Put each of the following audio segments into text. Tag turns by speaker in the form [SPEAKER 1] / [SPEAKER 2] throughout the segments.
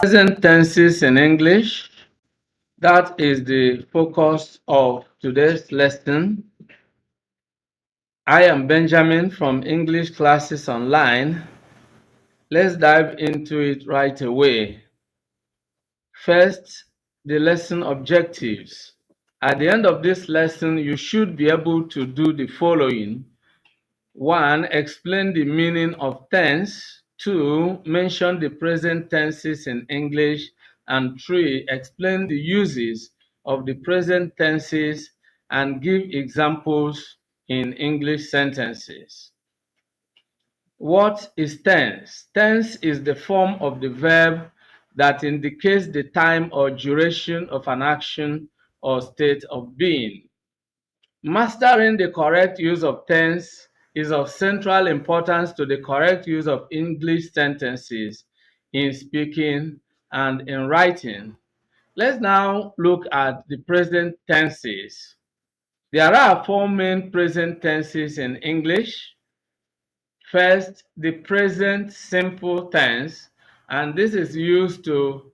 [SPEAKER 1] Present tenses in English. That is the focus of today's lesson. I am Benjamin from English Classes Online. Let's dive into it right away. First, the lesson objectives. At the end of this lesson, you should be able to do the following. 1. Explain the meaning of tense. 2. Mention the present tenses in English. And 3. Explain the uses of the present tenses and give examples in English sentences. What is tense? Tense is the form of the verb that indicates the time or duration of an action or state of being. Mastering the correct use of tense is of central importance to the correct use of English sentences in speaking and in writing. Let's now look at the present tenses. There are 4 main present tenses in English. First, the present simple tense, and this is used to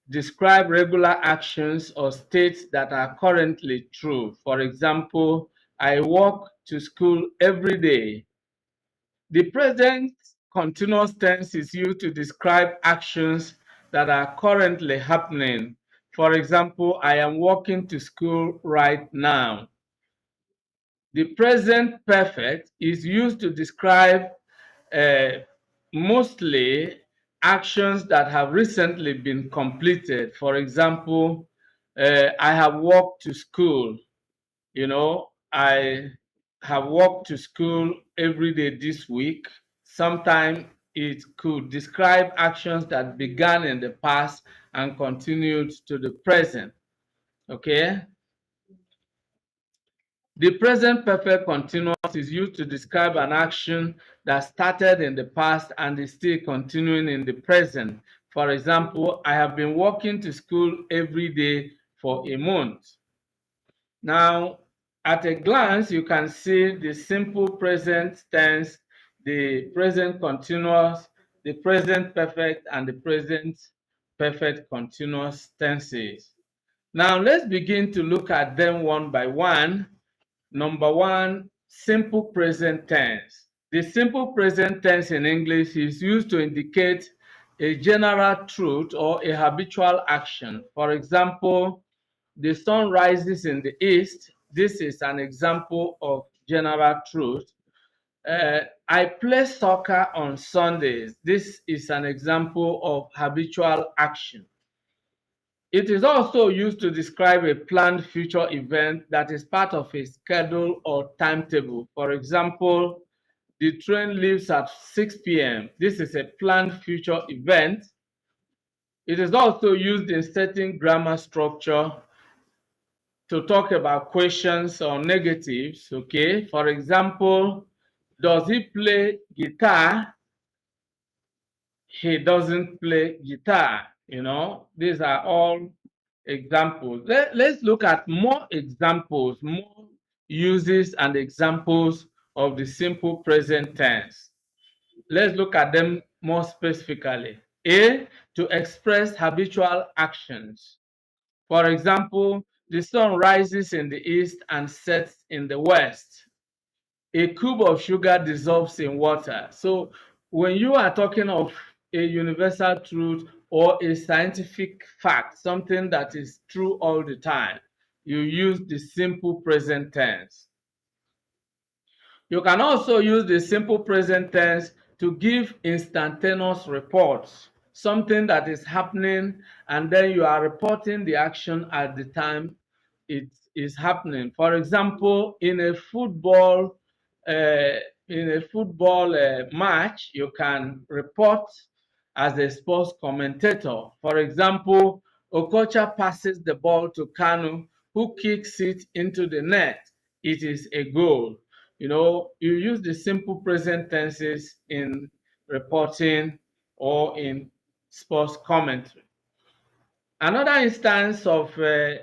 [SPEAKER 1] describe regular actions or states that are currently true. For example, I walk to school every day. The present continuous tense is used to describe actions that are currently happening. For example, I am walking to school right now. The present perfect is used to describe mostly actions that have recently been completed. For example, I have walked to school. I have walked to school every day this week. Sometimes it could describe actions that began in the past and continued to the present. Okay? The present perfect continuous is used to describe an action that started in the past and is still continuing in the present. For example, I have been walking to school every day for a month. Now, at a glance, you can see the simple present tense, the present continuous, the present perfect, and the present perfect continuous tenses. Now, let's begin to look at them one by one. Number 1, simple present tense. The simple present tense in English is used to indicate a general truth or a habitual action. For example, the sun rises in the east. This is an example of general truth. I play soccer on Sundays. This is an example of habitual action. It is also used to describe a planned future event that is part of a schedule or timetable. For example, the train leaves at 6 p.m. This is a planned future event. It is also used in certain grammar structure to talk about questions or negatives. Okay, for example, does he play guitar? He doesn't play guitar. These are all examples. Let's look at more examples, more uses and examples of the simple present tense. Let's look at them more specifically. A, to express habitual actions. For example, The sun rises in the east and sets in the west. A cube of sugar dissolves in water. So when you are talking of a universal truth or a scientific fact, something that is true all the time, you use the simple present tense. You can also use the simple present tense to give instantaneous reports, something that is happening, and then you are reporting the action at the time it is happening. For example, uh, in a football match, you can report as a sports commentator. For example, Okocha passes the ball to Kanu, who kicks it into the net. It is a goal. You know, you use the simple present tenses in reporting or in sports commentary. Another instance of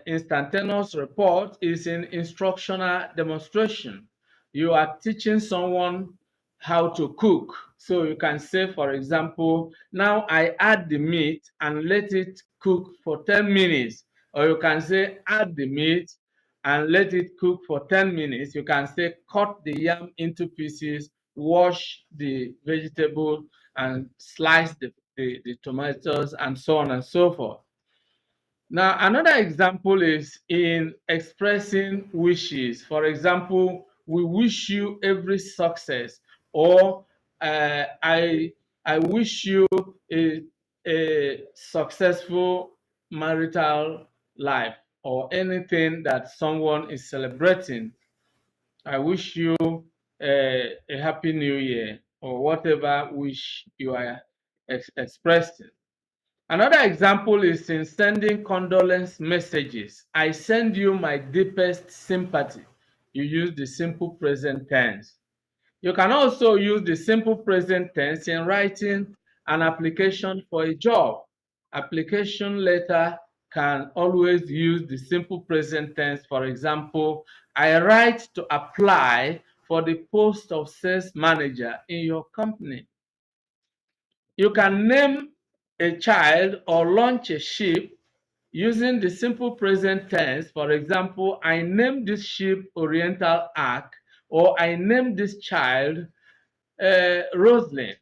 [SPEAKER 1] instantaneous report is in instructional demonstration. You are teaching someone how to cook. So you can say, for example, now I add the meat and let it cook for 10 minutes. Or you can say, add the meat and let it cook for 10 minutes. You can say, cut the yam into pieces, wash the vegetable, and slice the tomatoes, and so on and so forth. Now, another example is in expressing wishes. For example, we wish you every success, or I wish you a successful marital life, or anything that someone is celebrating. I wish you a happy new year, or whatever wish you are expressing. Another example is in sending condolence messages. I send you my deepest sympathy. You use the simple present tense. You can also use the simple present tense in writing an application for a job. Application letter can always use the simple present tense. For example, I write to apply for the post of sales manager in your company. You can name a child or launch a ship using the simple present tense. For example, I named this ship Oriental Ark, or I named this child Rosalind.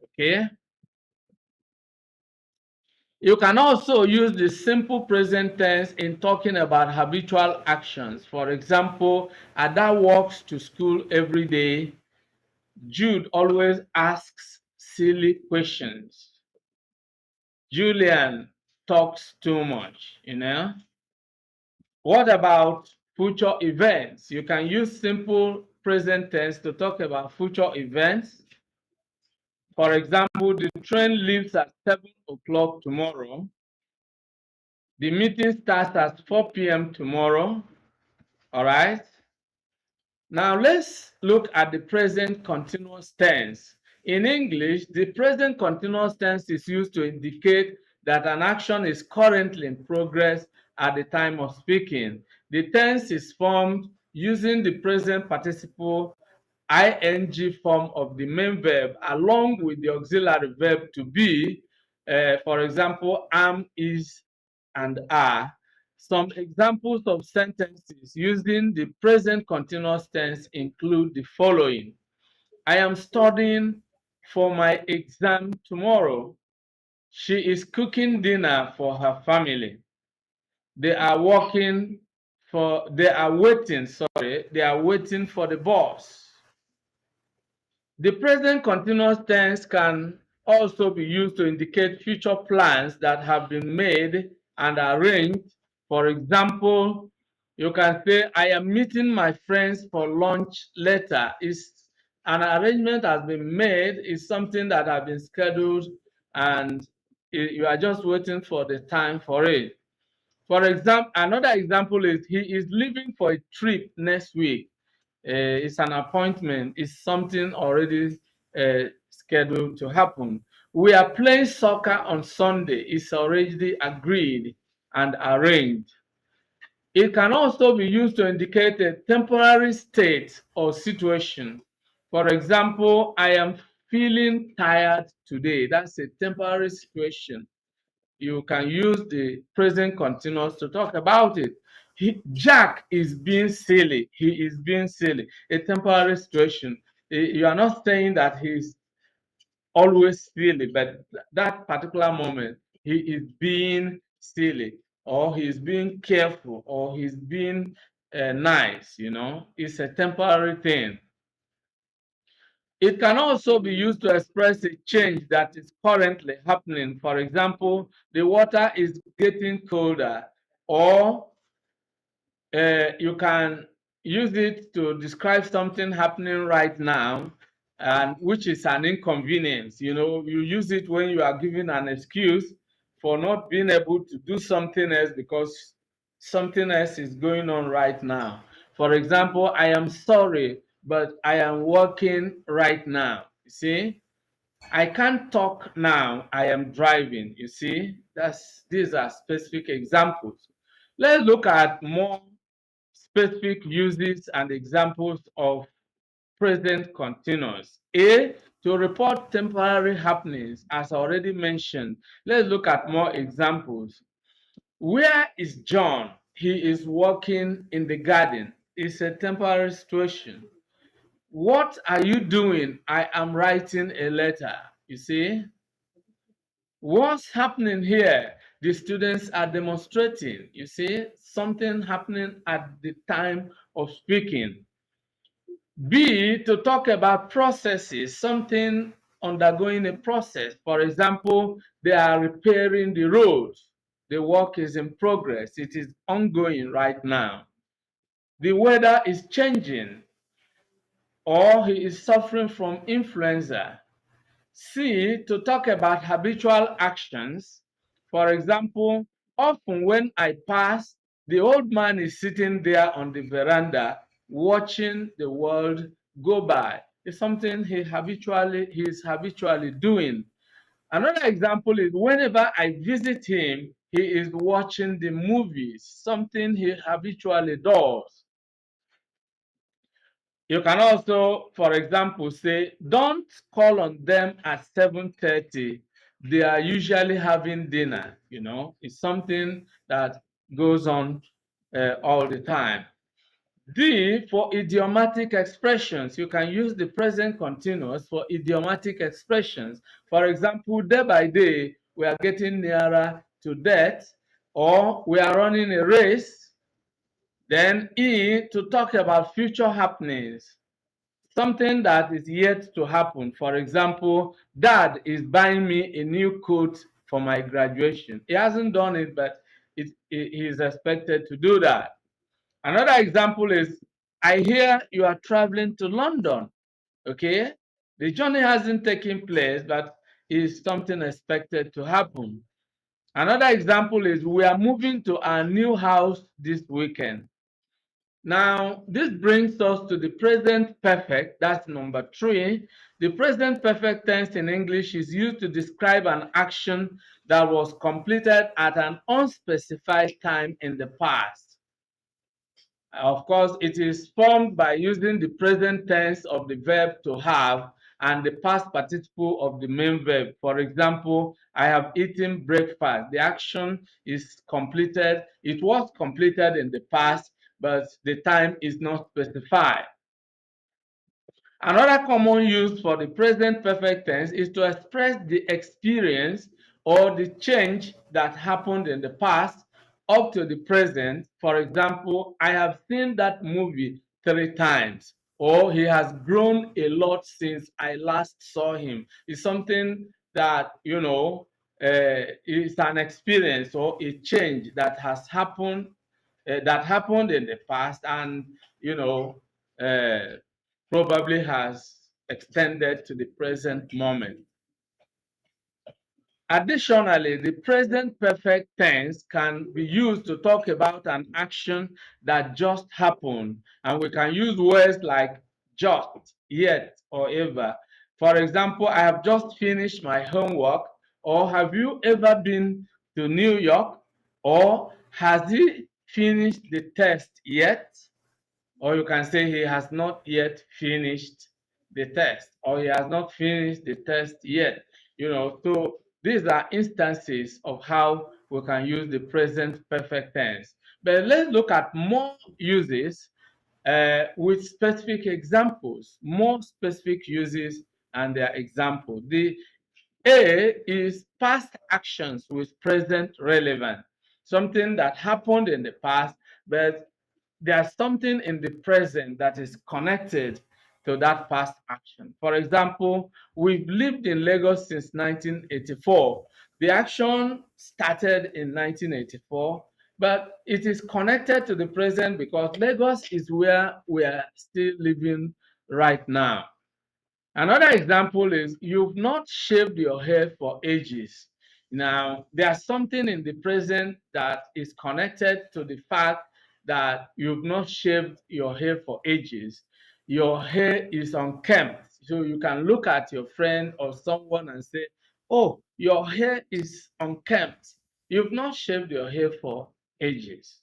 [SPEAKER 1] Okay. You can also use the simple present tense in talking about habitual actions. For example, Ada walks to school every day. Jude always asks silly questions. Julian talks too much, you know. What about future events? You can use simple present tense to talk about future events. For example, the train leaves at 7 o'clock tomorrow. The meeting starts at 4 p.m. tomorrow. All right. Now let's look at the present continuous tense. In English, the present continuous tense is used to indicate that an action is currently in progress at the time of speaking. The tense is formed using the present participle ing form of the main verb along with the auxiliary verb to be. For example, am, is, and are. Some examples of sentences using the present continuous tense include the following. I am studying for my exam tomorrow. She is cooking dinner for her family. They are they are waiting for the boss. The present continuous tense can also be used to indicate future plans that have been made and arranged. For example, you can say, I am meeting my friends for lunch later. Is an arrangement has been made, is something that has been scheduled, and you are just waiting for the time for it. For example, another example is he is leaving for a trip next week. It's an appointment, it's something already scheduled to happen. We are playing soccer on Sunday, it's already agreed and arranged. It can also be used to indicate a temporary state or situation. For example, I am feeling tired today. That's a temporary situation. you can use the present continuous to talk about it. Jack is being silly. He is being silly. A temporary situation. You are not saying that he's always silly, but that particular moment, he is being silly, or he's being careful, or he's being nice, It's a temporary thing. It can also be used to express a change that is currently happening. For example, the water is getting colder, or you can use it to describe something happening right now, and which is an inconvenience. You use it when you are giving an excuse for not being able to do something else because something else is going on right now. For example, I am sorry, but I am working right now. You see, I can't talk now, I am driving. You see, these are specific examples. Let's look at more specific uses and examples of present continuous. A, to report temporary happenings, as already mentioned. Let's look at more examples. Where is John? He is working in the garden. It's a temporary situation. What are you doing? I am writing a letter. You see? What's happening here? The students are demonstrating. You see? Something happening at the time of speaking. B, to talk about processes, something undergoing a process. For example, they are repairing the road. The work is in progress. It is ongoing right now. The weather is changing, or he is suffering from influenza. C, to talk about habitual actions. For example, often when I pass, the old man is sitting there on the veranda watching the world go by. It's something he is habitually doing. Another example is whenever I visit him, he is watching the movies, something he habitually does. You can also, for example, say, don't call on them at 7:30. They are usually having dinner. It's something that goes on all the time. D, for idiomatic expressions, you can use the present continuous for idiomatic expressions. For example, day by day, we are getting nearer to death, or we are running a race. Then E, to talk about future happenings, something that is yet to happen. For example, Dad is buying me a new coat for my graduation. He hasn't done it, but he is expected to do that. Another example is, I hear you are traveling to London. Okay, the journey hasn't taken place, but is something expected to happen. Another example is, we are moving to our new house this weekend. Now, this brings us to the present perfect. That's number 3. The present perfect tense in English is used to describe an action that was completed at an unspecified time in the past. Of course, it is formed by using the present tense of the verb to have and the past participle of the main verb. For example, I have eaten breakfast. The action is completed. It was completed in the past, but the time is not specified. Another common use for the present perfect tense is to express the experience or the change that happened in the past up to the present. For example, I have seen that movie 3 times, or he has grown a lot since I last saw him. It's something that, is an experience or a change that has happened, in the past, and, uh, probably has extended to the present moment. Additionally, the present perfect tense can be used to talk about an action that just happened, and we can use words like just, yet, or ever. For example, I have just finished my homework, or have you ever been to New York, or has he finished the test yet? Or you can say he has not yet finished the test, or he has not finished the test yet. So These are instances of how we can use the present perfect tense. But let's look at more uses with specific examples, more specific uses and their example. The A is past actions with present relevance, something that happened in the past, but there's something in the present that is connected to that past action. For example, we've lived in Lagos since 1984. The action started in 1984, but it is connected to the present because Lagos is where we are still living right now. Another example is you've not shaved your hair for ages. Now, there's something in the present that is connected to the fact that you've not shaved your hair for ages. Your hair is unkempt. So you can look at your friend or someone and say, oh, your hair is unkempt. You've not shaved your hair for ages.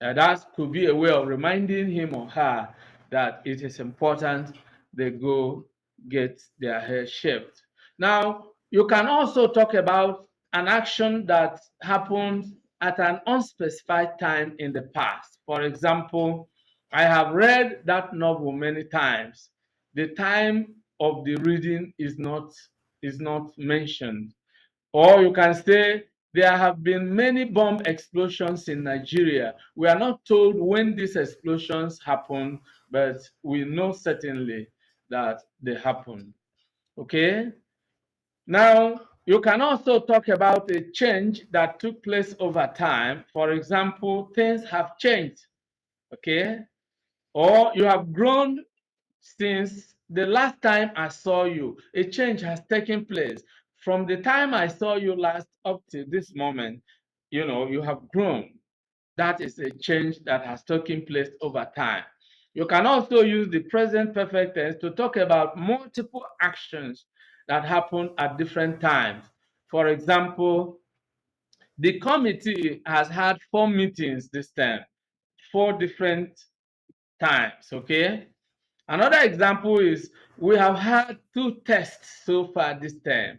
[SPEAKER 1] That could be a way of reminding him or her that it is important they go get their hair shaved. Now, you can also talk about an action that happened at an unspecified time in the past. For example, I have read that novel many times. The time of the reading is not mentioned. Or you can say there have been many bomb explosions in Nigeria. We are not told when these explosions happened, but we know certainly that they happened. Okay? Now, you can also talk about a change that took place over time. For example, things have changed. Okay? Or you have grown since the last time I saw you. A change has taken place. From the time I saw you last up to this moment, you have grown. That is a change that has taken place over time. You can also use the present perfect tense to talk about multiple actions that happen at different times. For example, the committee has had 4 meetings this time, 4 different times, okay? Another example is we have had 2 tests so far this term.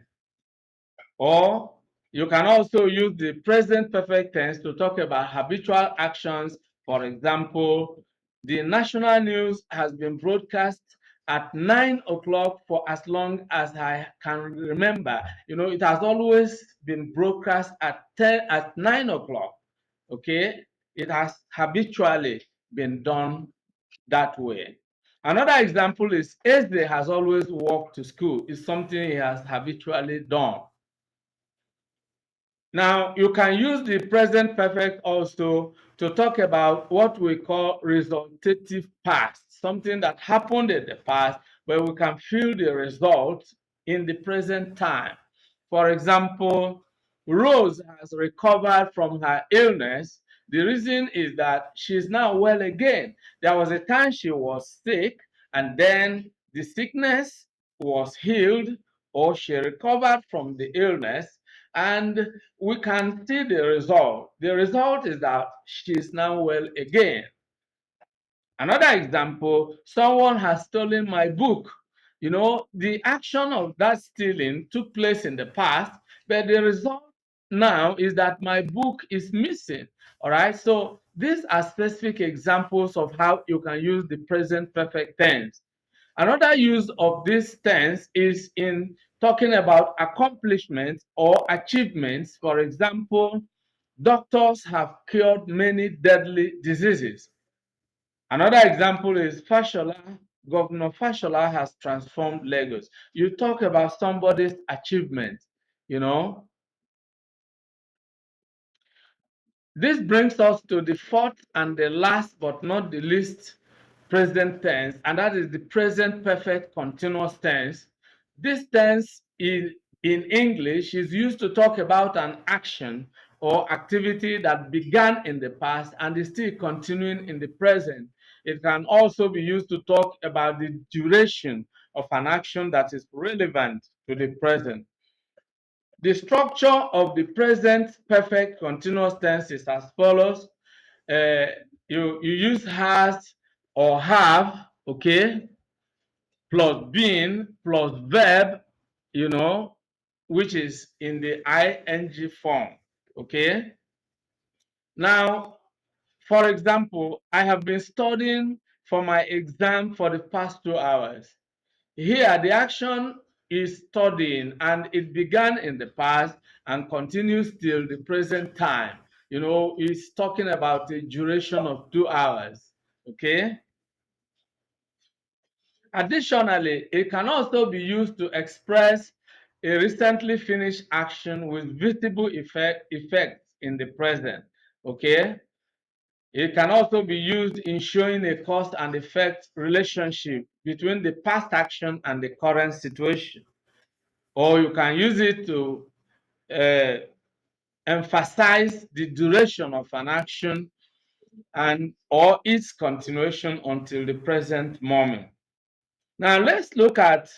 [SPEAKER 1] Or you can also use the present perfect tense to talk about habitual actions. For example, the national news has been broadcast at 9 o'clock for as long as I can remember. It has always been broadcast at 9 o'clock. Okay, it has habitually been done that way. Another example is Eze has always walked to school. It's something he has habitually done. Now, you can use the present perfect also to talk about what we call resultative past, something that happened in the past, but we can feel the result in the present time. For example, Rose has recovered from her illness. The reason is that she's now well again. There was a time she was sick, and then the sickness was healed, or she recovered from the illness, and we can see the result. The result is that she is now well again. Another example, someone has stolen my book. The action of that stealing took place in the past, but the result now is that my book is missing. All right, so these are specific examples of how you can use the present perfect tense. Another use of this tense is in talking about accomplishments or achievements. For example, doctors have cured many deadly diseases. Another example is Fashola. Governor Fashola has transformed Lagos. You talk about somebody's achievement, you know. This brings us to the fourth and the last but not the least present tense, and that is the present perfect continuous tense. This tense in English is used to talk about an action or activity that began in the past and is still continuing in the present. It can also be used to talk about the duration of an action that is relevant to the present. The structure of the present perfect continuous tense is as follows. Uh, you use has or have, okay, plus being plus verb, you know. which is in the ing form. Okay. Now, for example, I have been studying for my exam for the past 2 hours. Here, the action is studying and it began in the past and continues till the present time. It's talking about a duration of 2 hours. Okay. Additionally, it can also be used to express a recently finished action with visible effects in the present. Okay. It can also be used in showing a cause and effect relationship between the past action and the current situation. Or you can use it to emphasize the duration of an action and or its continuation until the present moment. Now let's look at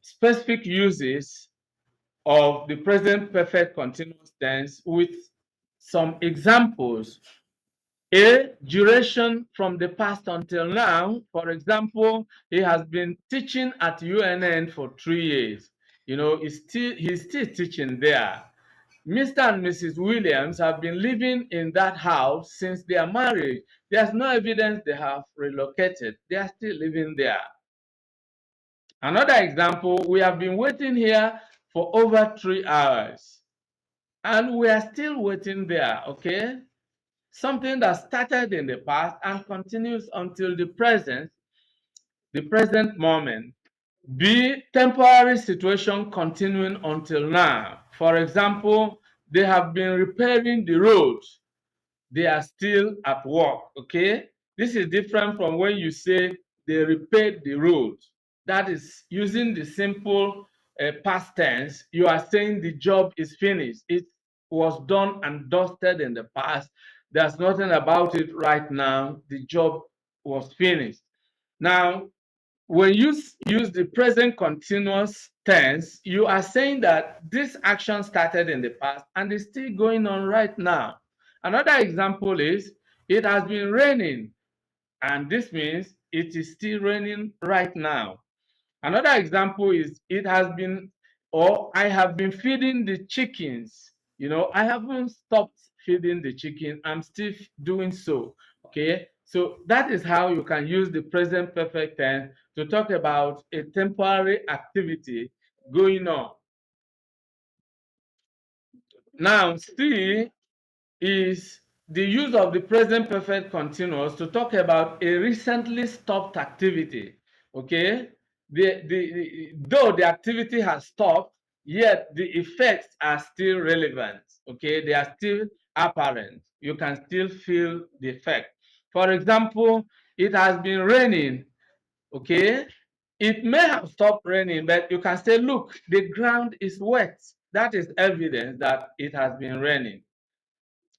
[SPEAKER 1] specific uses of the present perfect continuous tense with some examples. A duration from the past until now. For example, he has been teaching at UNN for 3 years. He's still teaching there. Mr. and Mrs. Williams have been living in that house since their marriage. There's no evidence they have relocated. They are still living there. Another example, we have been waiting here for over 3 hours and we are still waiting there. Okay. Something that started in the past and continues until the present moment. B, temporary situation continuing until now. For example, they have been repairing the road. They are still at work. Okay. This is different from when you say they repaired the road. That is using the simple past tense. You are saying the job is finished. It was done and dusted in the past. There's nothing about it right now. The job was finished. Now, when you use the present continuous tense, you are saying that this action started in the past and is still going on right now. Another example is, it has been raining, and this means it is still raining right now. Another example is, it has been, or I have been feeding the chickens. I haven't stopped feeding the chicken. I'm still doing so. Okay. So that is how you can use the present perfect tense to talk about a temporary activity going on. Now, C is the use of the present perfect continuous to talk about a recently stopped activity. Okay, though the activity has stopped, yet the effects are still relevant. Okay, they are still apparent. You can still feel the effect. For example, it has been raining. Okay, it may have stopped raining, but you can say, look, the ground is wet. That is evidence that it has been raining.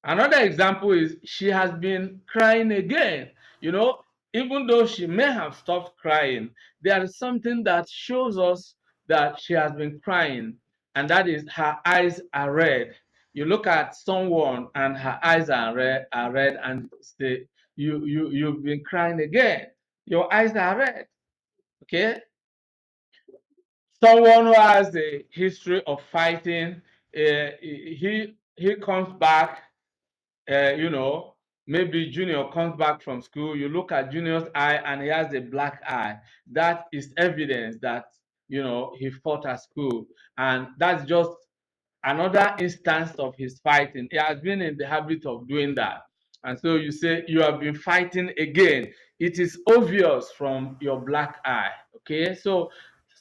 [SPEAKER 1] Another example is, she has been crying again. Even though she may have stopped crying, there is something that shows us that she has been crying, and that is her eyes are red. You look at someone and her eyes are red, and say, you've been crying again. Your eyes are red. Okay. Someone who has a history of fighting, he comes back, maybe Junior comes back from school, you look at Junior's eye and he has a black eye. That is evidence that, he fought at school. And that's just another instance of his fighting. He has been in the habit of doing that. And so you say, you have been fighting again. It is obvious from your black eye. Okay. So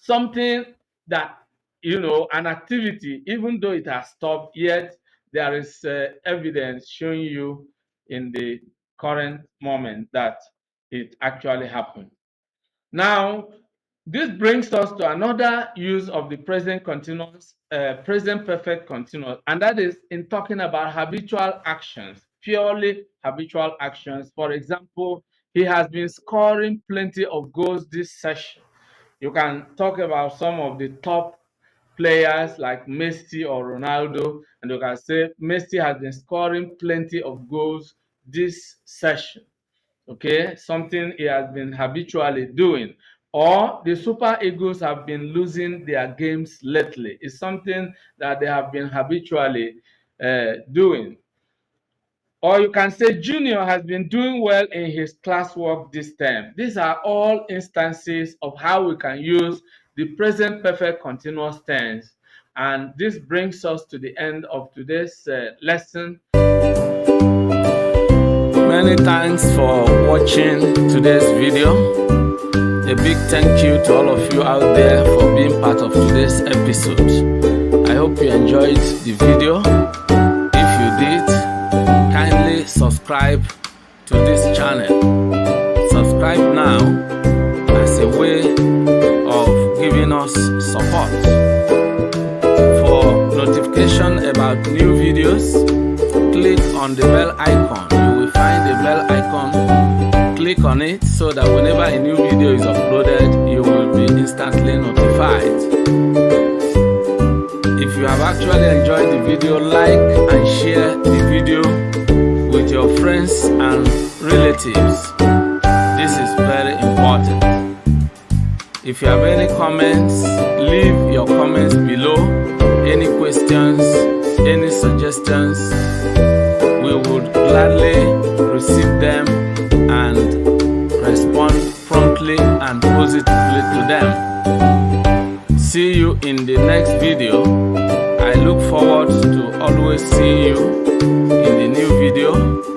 [SPEAKER 1] something that, an activity, even though it has stopped, yet there is evidence showing you in the current moment that it actually happened. Now, this brings us to another use of the present continuous, present perfect continuous, and that is in talking about habitual actions, purely habitual actions. For example, he has been scoring plenty of goals this session. You can talk about some of the top players like Messi or Ronaldo, and you can say Messi has been scoring plenty of goals this session. Okay, something he has been habitually doing. or the Super Eagles have been losing their games lately. It's something that they have been habitually doing. Or you can say Junior has been doing well in his classwork this term. These are all instances of how we can use the present perfect continuous tense. And this brings us to the end of today's lesson. Many thanks for watching today's video. A big thank you to all of you out there for being part of today's episode. I hope you enjoyed the video. If you did, kindly subscribe to this channel. Subscribe now as a way of giving us support. For notification about new videos, click on the bell icon. You will find the bell icon. Click on it so that whenever a new video is uploaded, you will be instantly notified. If you have actually enjoyed the video, like and share the video with your friends and relatives. This is very important. If you have any comments, leave your comments below. Any questions, any suggestions, we would gladly receive them and respond promptly and positively to them. See you in the next video. I look forward to always seeing you in the new video.